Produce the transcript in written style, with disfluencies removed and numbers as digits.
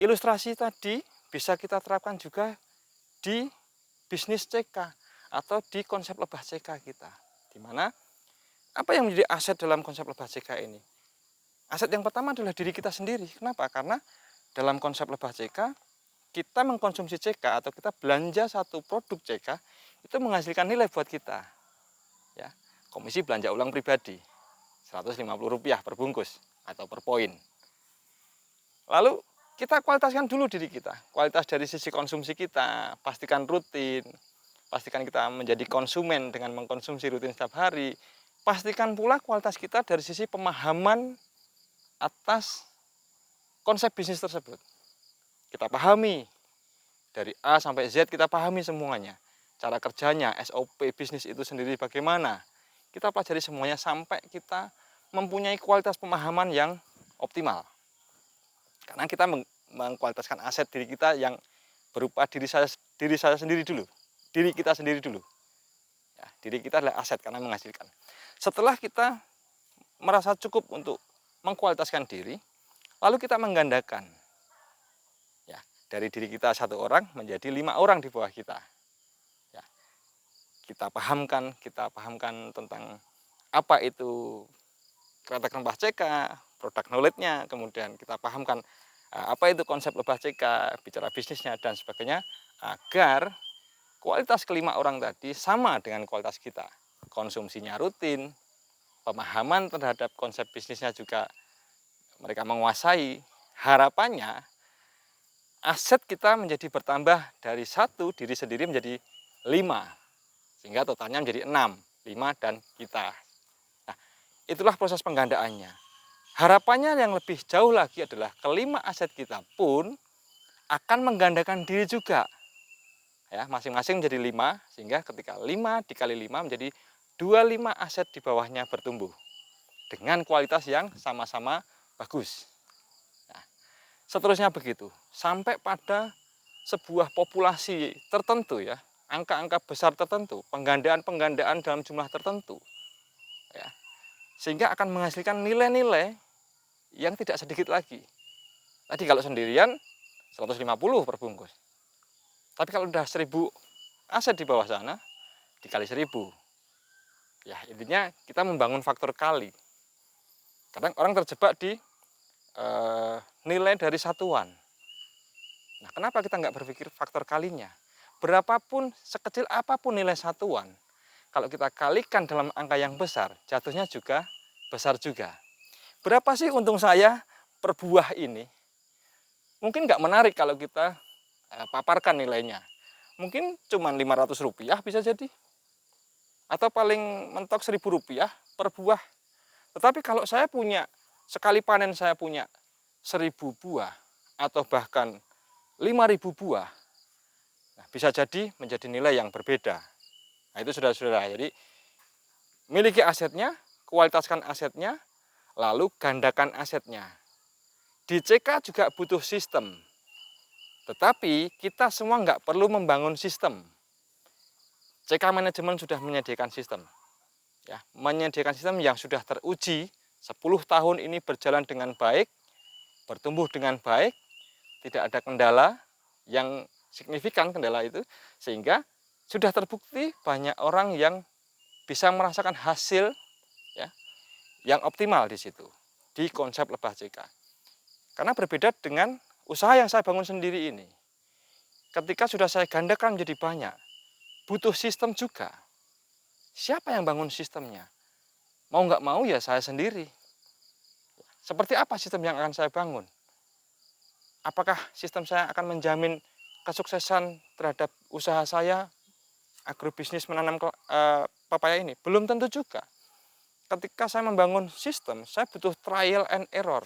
ilustrasi tadi bisa kita terapkan juga di bisnis CK atau di konsep lebah CK kita. Di mana apa yang menjadi aset dalam konsep lebah CK ini? Aset yang pertama adalah diri kita sendiri. Kenapa? Karena dalam konsep lebah CK, kita mengkonsumsi CK atau kita belanja satu produk CK itu menghasilkan nilai buat kita. Ya, komisi belanja ulang pribadi Rp150 per bungkus atau per poin. Lalu kita kualitaskan dulu diri kita. Kualitas dari sisi konsumsi kita, pastikan rutin, pastikan kita menjadi konsumen dengan mengkonsumsi rutin setiap hari. Pastikan pula kualitas kita dari sisi pemahaman atas konsep bisnis tersebut. Kita pahami dari A sampai Z, kita pahami semuanya. Cara kerjanya, SOP bisnis itu sendiri bagaimana. Kita pelajari semuanya sampai kita mempunyai kualitas pemahaman yang optimal. Karena kita mengkualitaskan aset diri kita yang berupa diri saya sendiri dulu. Diri kita sendiri dulu. Ya, diri kita adalah aset karena menghasilkan. Setelah kita merasa cukup untuk mengkualitaskan diri, lalu kita menggandakan. Ya, dari diri kita 1 orang menjadi 5 orang di bawah kita. Ya, kita pahamkan tentang apa itu kreatek lebah CK, produk knowledge-nya, kemudian kita pahamkan apa itu konsep lebah CK, bicara bisnisnya dan sebagainya, agar kualitas kelima orang tadi sama dengan kualitas kita. Konsumsinya rutin, pemahaman terhadap konsep bisnisnya juga mereka menguasai. Harapannya aset kita menjadi bertambah dari 1 diri sendiri menjadi 5, sehingga totalnya menjadi 6, 5 dan kita. Nah, itulah proses penggandaannya. Harapannya yang lebih jauh lagi adalah kelima aset kita pun akan menggandakan diri juga. Ya, masing-masing menjadi 5, sehingga ketika 5 dikali 5 menjadi 25 aset di bawahnya bertumbuh dengan kualitas yang sama-sama bagus. Nah, seterusnya begitu sampai pada sebuah populasi tertentu, ya, angka-angka besar tertentu, penggandaan dalam jumlah tertentu, ya, sehingga akan menghasilkan nilai-nilai yang tidak sedikit lagi. Tadi kalau sendirian 150 per bungkus, tapi kalau udah 1000 aset di bawah sana dikali 1000. Ya, intinya kita membangun faktor kali. Kadang orang terjebak di nilai dari satuan. Nah, kenapa kita nggak berpikir faktor kalinya? Berapapun, sekecil apapun nilai satuan, kalau kita kalikan dalam angka yang besar, jatuhnya juga besar juga. Berapa sih untung saya per buah ini? Mungkin nggak menarik kalau kita paparkan nilainya. Mungkin cuma Rp500 bisa jadi. Atau paling mentok Rp1.000 per buah. Tetapi kalau saya punya, sekali panen saya punya 1000 buah, atau bahkan 5000 buah, nah, bisa jadi menjadi nilai yang berbeda. Nah, itu saudara-saudara. Jadi miliki asetnya, kualitaskan asetnya, lalu gandakan asetnya. Di CK juga butuh sistem. Tetapi kita semua nggak perlu membangun sistem. CK manajemen sudah menyediakan sistem. Ya, menyediakan sistem yang sudah teruji 10 tahun ini berjalan dengan baik, bertumbuh dengan baik, tidak ada kendala yang signifikan kendala itu, sehingga sudah terbukti banyak orang yang bisa merasakan hasil, ya, yang optimal di situ, di konsep lebah CK. Karena berbeda dengan usaha yang saya bangun sendiri ini. Ketika sudah saya gandakan menjadi banyak, butuh sistem juga. Siapa yang bangun sistemnya? Mau nggak mau ya saya sendiri. Seperti apa sistem yang akan saya bangun? Apakah sistem saya akan menjamin kesuksesan terhadap usaha saya, agrobisnis menanam pepaya ini? Belum tentu juga. Ketika saya membangun sistem, saya butuh trial and error.